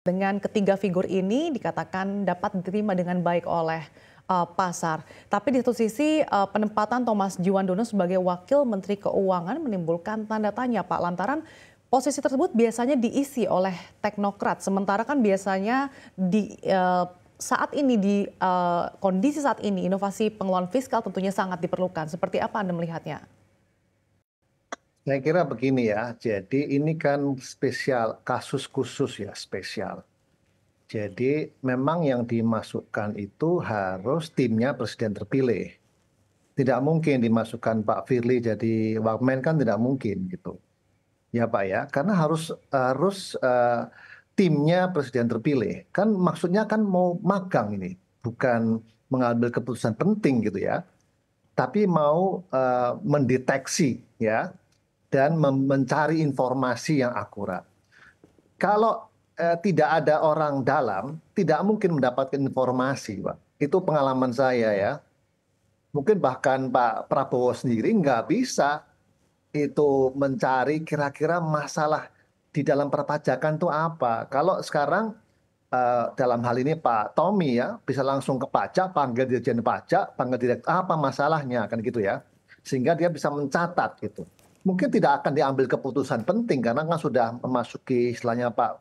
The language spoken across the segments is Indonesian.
Dengan ketiga figur ini dikatakan dapat diterima dengan baik oleh pasar. Tapi di satu sisi penempatan Thomas Djuwandono sebagai Wakil Menteri Keuangan menimbulkan tanda tanya, Pak, lantaran posisi tersebut biasanya diisi oleh teknokrat. Sementara kan biasanya di saat ini di kondisi saat ini inovasi pengelolaan fiskal tentunya sangat diperlukan. Seperti apa Anda melihatnya? Saya kira begini ya, jadi ini kan spesial, kasus khusus ya, spesial. Jadi memang yang dimasukkan itu harus timnya presiden terpilih. Tidak mungkin dimasukkan Pak Firly jadi Wamen, kan tidak mungkin gitu. Ya Pak ya, karena harus timnya presiden terpilih. Kan maksudnya kan mau magang ini, bukan mengambil keputusan penting gitu ya, tapi mau mendeteksi ya dan mencari informasi yang akurat. Kalau tidak ada orang dalam, tidak mungkin mendapatkan informasi, Pak. Itu pengalaman saya ya. Mungkin bahkan Pak Prabowo sendiri nggak bisa itu mencari kira-kira masalah di dalam perpajakan itu apa. Kalau sekarang dalam hal ini Pak Tommy ya bisa langsung ke pajak, panggil dirjen pajak, panggil direktur apa masalahnya kan gitu ya. Sehingga dia bisa mencatat gitu. Mungkin tidak akan diambil keputusan penting karena kan sudah memasuki istilahnya Pak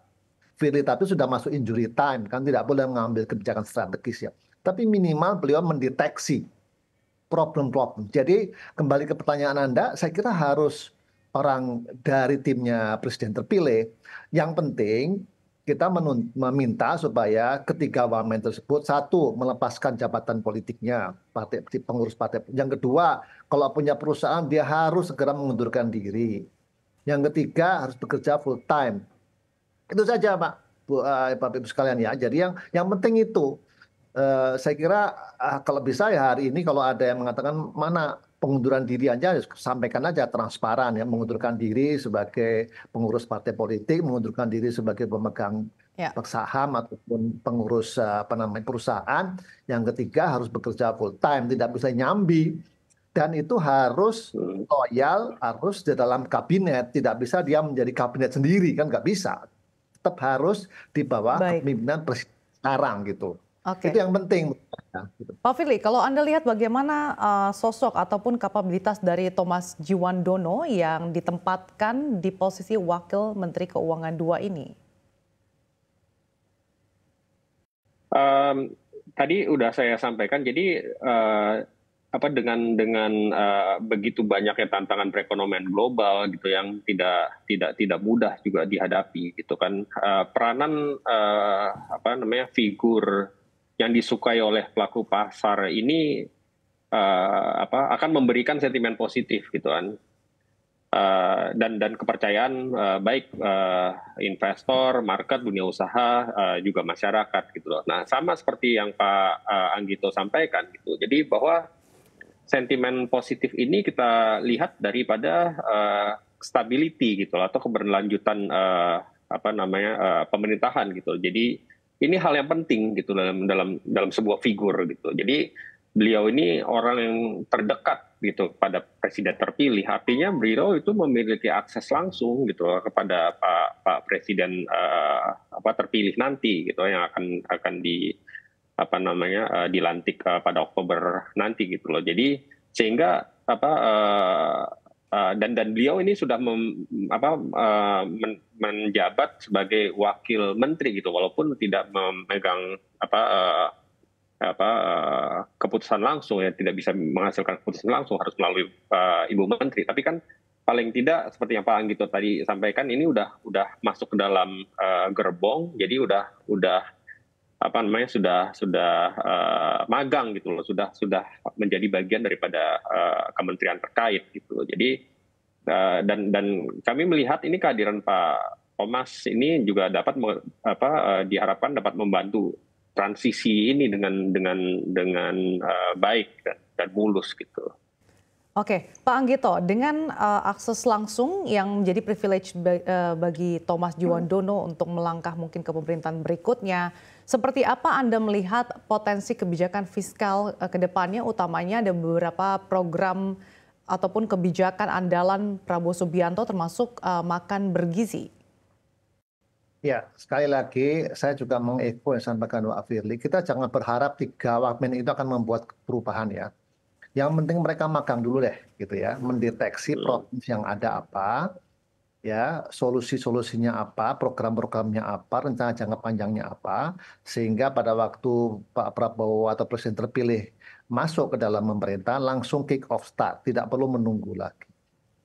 Firly, tapi sudah masuk injury time kan tidak boleh mengambil kebijakan strategis ya. Tapi minimal beliau mendeteksi problem-problem. Jadi kembali ke pertanyaan Anda, saya kira harus orang dari timnya presiden terpilih. Yang penting kita meminta supaya ketiga wamen tersebut, satu, melepaskan jabatan politiknya, pengurus partai. Yang kedua, kalau punya perusahaan dia harus segera mengundurkan diri. Yang ketiga, harus bekerja full time. Itu saja Pak, Bapak Ibu sekalian ya. Jadi yang penting itu saya kira kalau bisa ya hari ini kalau ada yang mengatakan mana pengunduran diri aja sampaikan aja transparan ya, mengundurkan diri sebagai pengurus partai politik, mengundurkan diri sebagai pemegang Ya. saham ataupun pengurus apa namanya perusahaan. Yang ketiga harus bekerja full time, tidak bisa nyambi dan itu harus loyal, harus di dalam kabinet, tidak bisa dia menjadi kabinet sendiri kan nggak bisa. Tetap harus di bawah Baik, kepemimpinan presiden sekarang gitu. Itu oke. yang penting menurut saya, gitu. Pak Firly, kalau Anda lihat bagaimana sosok ataupun kapabilitas dari Thomas Djuwandono yang ditempatkan di posisi Wakil Menteri Keuangan 2 ini? Tadi udah saya sampaikan, jadi dengan begitu banyaknya tantangan perekonomian global gitu yang tidak mudah juga dihadapi gitu kan. Peranan figur yang disukai oleh pelaku pasar ini akan memberikan sentimen positif gitu kan. Dan kepercayaan baik investor, market, dunia usaha, juga masyarakat gitu loh. Nah, sama seperti yang Pak Anggito sampaikan gitu. Jadi bahwa sentimen positif ini kita lihat daripada stability gitu loh, atau keberlanjutan pemerintahan gitu. Jadi ini hal yang penting gitu dalam sebuah figur gitu. Jadi beliau ini orang yang terdekat gitu pada presiden terpilih, artinya beliau itu memiliki akses langsung gitu kepada Pak Presiden terpilih nanti gitu yang akan dilantik pada Oktober nanti gitu loh. Jadi sehingga dan beliau ini sudah menjabat sebagai wakil menteri gitu walaupun tidak memegang keputusan langsung ya, tidak bisa menghasilkan keputusan langsung, harus melalui Ibu Menteri. Tapi kan paling tidak seperti yang Pak Anggito tadi sampaikan, ini udah masuk ke dalam gerbong, jadi udah magang gitu loh, sudah menjadi bagian daripada kementerian terkait gitu loh. Jadi dan kami melihat ini kehadiran Pak Thomas ini juga dapat diharapkan dapat membantu transisi ini dengan baik dan mulus gitu. Oke, Pak Anggito, dengan akses langsung yang menjadi privilege bagi Thomas Djuwandono untuk melangkah mungkin ke pemerintahan berikutnya, seperti apa Anda melihat potensi kebijakan fiskal ke depannya, utamanya ada beberapa program ataupun kebijakan andalan Prabowo Subianto termasuk makan bergizi? Ya, sekali lagi saya juga mengeko yang disampaikan Pak Firly. Kita jangan berharap 3 Wamen itu akan membuat perubahan ya. Yang penting mereka magang dulu deh, gitu ya, mendeteksi problem yang ada apa, ya, solusi-solusinya apa, program-programnya apa, rencana jangka panjangnya apa, sehingga pada waktu Pak Prabowo atau Presiden terpilih masuk ke dalam pemerintah langsung kick off start, tidak perlu menunggu lagi.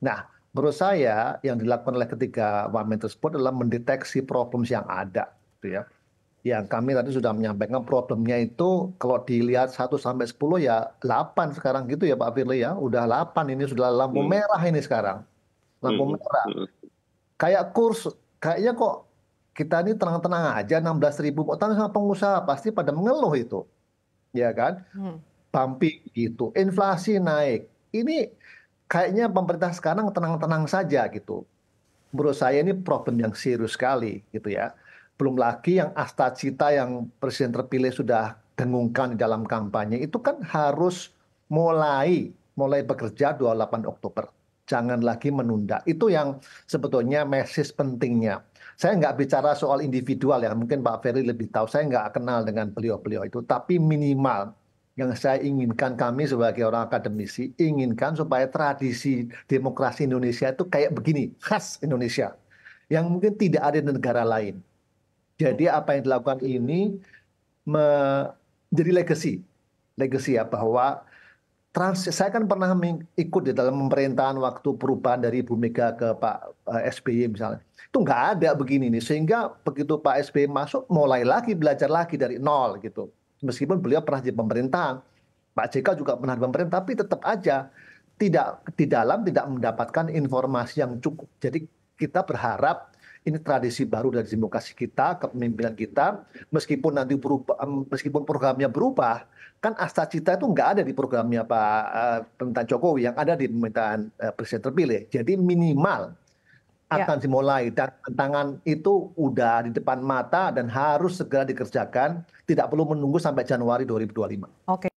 Nah, menurut saya yang dilakukan oleh ketiga wamen tersebut adalah mendeteksi problem yang ada, gitu ya. Yang kami tadi sudah menyampaikan problemnya itu kalau dilihat 1 sampai 10 ya 8 sekarang gitu ya Pak Firly ya. Udah 8 ini sudah lampu merah ini sekarang. Lampu merah. Kayak kurs, kayaknya kok kita ini tenang-tenang aja 16.000. Kok tanya sama pengusaha pasti pada mengeluh itu. Ya kan? Bumpy gitu. Inflasi naik. Ini kayaknya pemerintah sekarang tenang-tenang saja gitu. Menurut saya ini problem yang serius sekali gitu ya. Belum lagi yang asta-cita yang presiden terpilih sudah dengungkan di dalam kampanye itu kan harus mulai bekerja 28 Oktober. Jangan lagi menunda. Itu yang sebetulnya message pentingnya. Saya nggak bicara soal individual ya, mungkin Pak Ferry lebih tahu. Saya nggak kenal dengan beliau-beliau itu, tapi minimal yang saya inginkan kami sebagai orang akademisi inginkan supaya tradisi demokrasi Indonesia itu kayak begini, khas Indonesia, yang mungkin tidak ada di negara lain. Jadi apa yang dilakukan ini menjadi legacy ya bahwa saya kan pernah ikut di dalam pemerintahan waktu perubahan dari Ibu Mega ke Pak SBY misalnya. Itu nggak ada begini nih, sehingga begitu Pak SBY masuk mulai lagi belajar lagi dari nol gitu. Meskipun beliau pernah di pemerintahan, Pak JK juga pernah di pemerintahan, tapi tetap aja tidak mendapatkan informasi yang cukup. Jadi kita berharap ini tradisi baru dari demokrasi kita, kepemimpinan kita, meskipun programnya berubah, kan asta cita itu nggak ada di programnya Pak pemerintahan Jokowi, yang ada di pemerintahan presiden terpilih. Jadi minimal akan dimulai dan tantangan itu udah di depan mata dan harus segera dikerjakan, tidak perlu menunggu sampai Januari 2025. Oke.